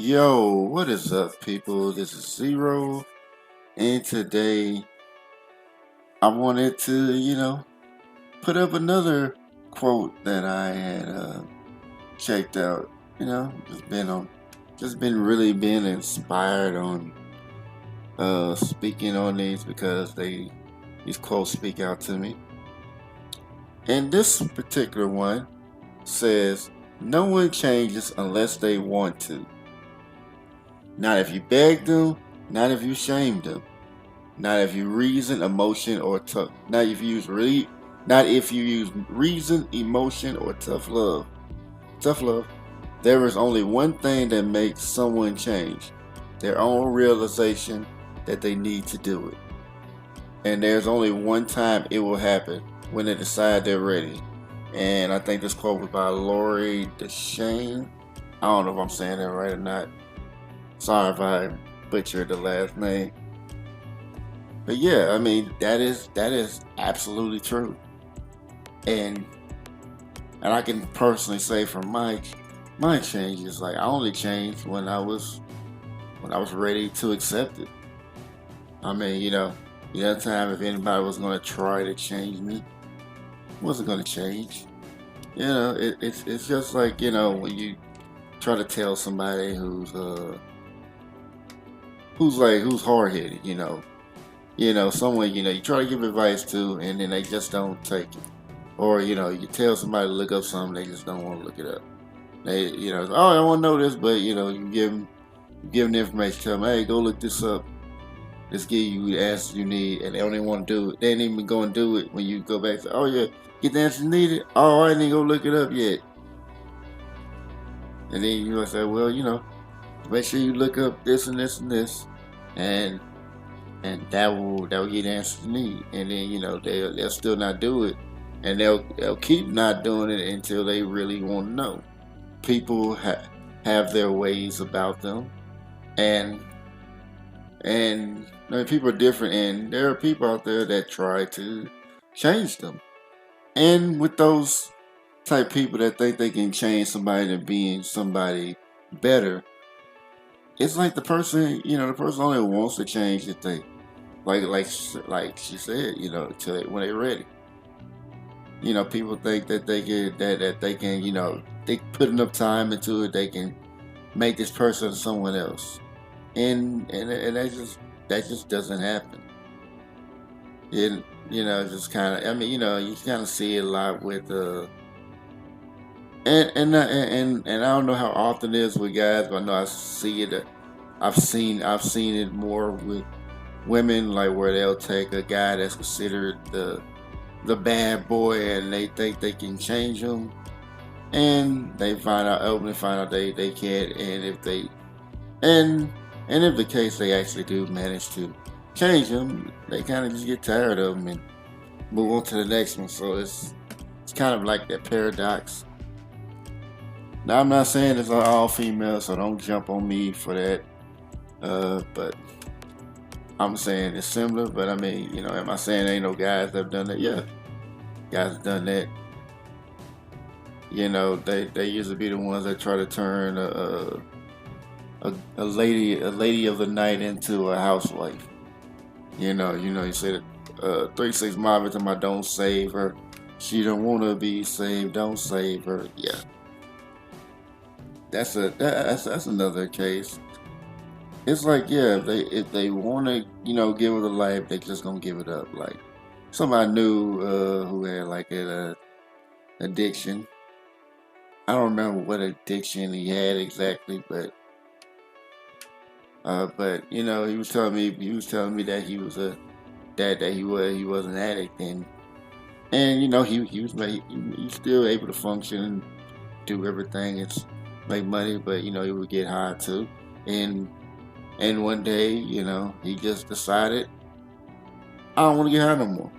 Yo, what is up, people? This is Zero, and today I wanted to, put up another quote that I had checked out. Just been really being inspired on speaking on these because these quotes speak out to me. And this particular one says, "No one changes unless they want to. Not if you beg them, not if you shame them. Not if you reason, emotion, or tough. Not if you use reason, emotion, or tough love. Tough love. There is only one thing that makes someone change: their own realization that they need to do it. And there's only one time it will happen: when they decide they're ready." And I think this quote was by Lori Deshane. I don't know if I'm saying that right or not. Sorry if I butchered the last name. But yeah, I mean that is absolutely true. And and I can personally say from my changes, like I only changed when I was ready to accept it. I mean, the other time if anybody was gonna try to change me, it wasn't gonna change. It's just like, when you try to tell somebody who's hard headed, someone, you try to give advice to, and then they just don't take it. Or, you tell somebody to look up something, they just don't want to look it up. They, oh, I want to know this, but, you give them the information, tell them, hey, go look this up. Let's give you the answers you need, and they don't even want to do it. They ain't even going to do it when you go back to, oh, yeah, get the answers needed. Oh, I didn't go look it up yet. And then you say, well, make sure you look up this and this and this, and that will get the answers you need. And then they'll still not do it, and they'll keep not doing it until they really want to know. People have their ways about them, and I mean, people are different, and there are people out there that try to change them. And with those type people that think they can change somebody to being somebody better, it's like the person only wants to change if they like she said, when they're ready. People think that they can, they put enough time into it, they can make this person someone else, and that just doesn't happen. And just kind of, I mean, you kind of see it a lot with and I don't know how often it is with guys, but I know I see it. I've seen it more with women, like where they'll take a guy that's considered the bad boy, and they think they can change him, and they find out they can't, and and if the case they actually do manage to change him, they kind of just get tired of him and move on to the next one. So it's kind of like that paradox. Now I'm not saying it's all females, so don't jump on me for that. But I'm saying it's similar. But I mean, am I saying ain't no guys that have done that? Yeah, guys have done that. They usually be the ones that try to turn a lady of the night into a housewife. You said 3 6 Marvin to my don't save her. She don't wanna be saved, don't save her. Yeah. That's another case. It's like, yeah, if they wanna, give it a life, they just gonna give it up. Like somebody knew who had like an addiction. I don't remember what addiction he had exactly, but he was telling me that he was an addict, and he was still able to function and do everything. It's make money, but he would get high too, and one day he just decided, I don't want to get high no more.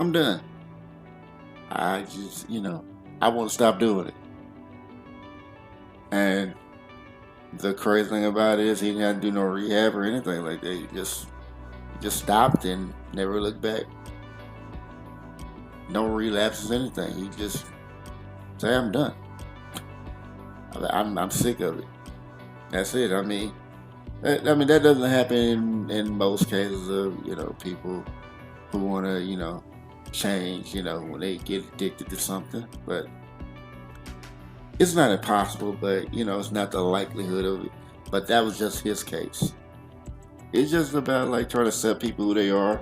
I'm done. I just I want to stop doing it. And the crazy thing about it is he didn't have to do no rehab or anything like that. He just stopped and never looked back. No relapses, anything. He just say, I'm done. I'm sick of it. That's it. I mean that doesn't happen in most cases of people who want to change. When they get addicted to something, but it's not impossible. But it's not the likelihood of it. But that was just his case. It's just about like trying to accept people who they are,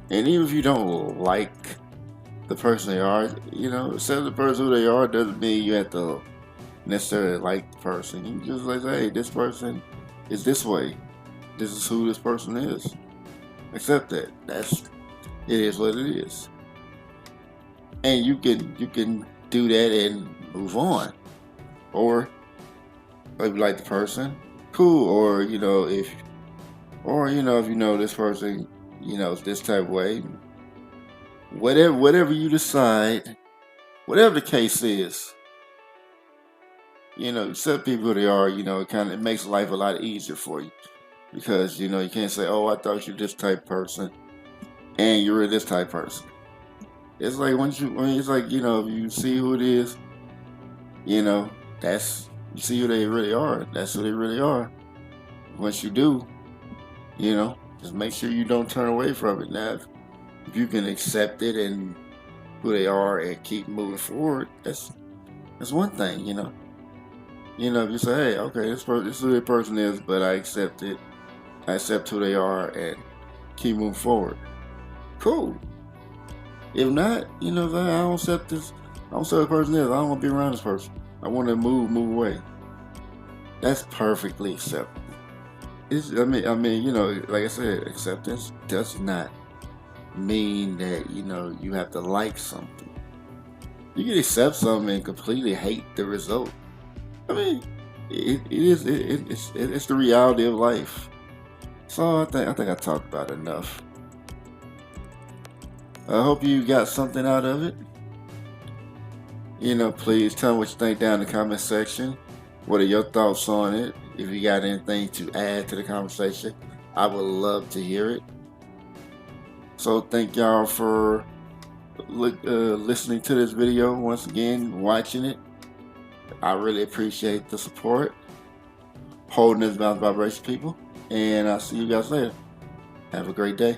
and even if you don't like the person they are, accept the person who they are doesn't mean you have to necessarily like the person. You just like, hey, this person is this way. This is who this person is. Accept that. It is what it is. And you can do that and move on. Or if you like the person, cool. Or if this person, is this type of way. Whatever you decide, whatever the case is, accept people who they are, it makes life a lot easier for you. Because, you can't say, oh, I thought you were this type of person and you're this type of person. It's like if you see who it is, you see who they really are. That's who they really are. Once you do, just make sure you don't turn away from it. Now, if you can accept it and who they are and keep moving forward, that's one thing, If you say, hey, okay, this is who the person is, but I accept it. I accept who they are and keep moving forward. Cool. If not, if I don't accept this, I don't accept the person is. I don't want to be around this person. I want to move away. That's perfectly acceptable. Like I said, acceptance does not mean that you have to like something. You can accept something and completely hate the result. It's the reality of life. So I think I talked about it enough. I hope you got something out of it. Please tell me what you think down in the comment section. What are your thoughts on it? If you got anything to add to the conversation, I would love to hear it. So thank y'all for listening to this video once again, watching it. I really appreciate the support. Holding this Bounce Vibration, people. And I'll see you guys later. Have a great day.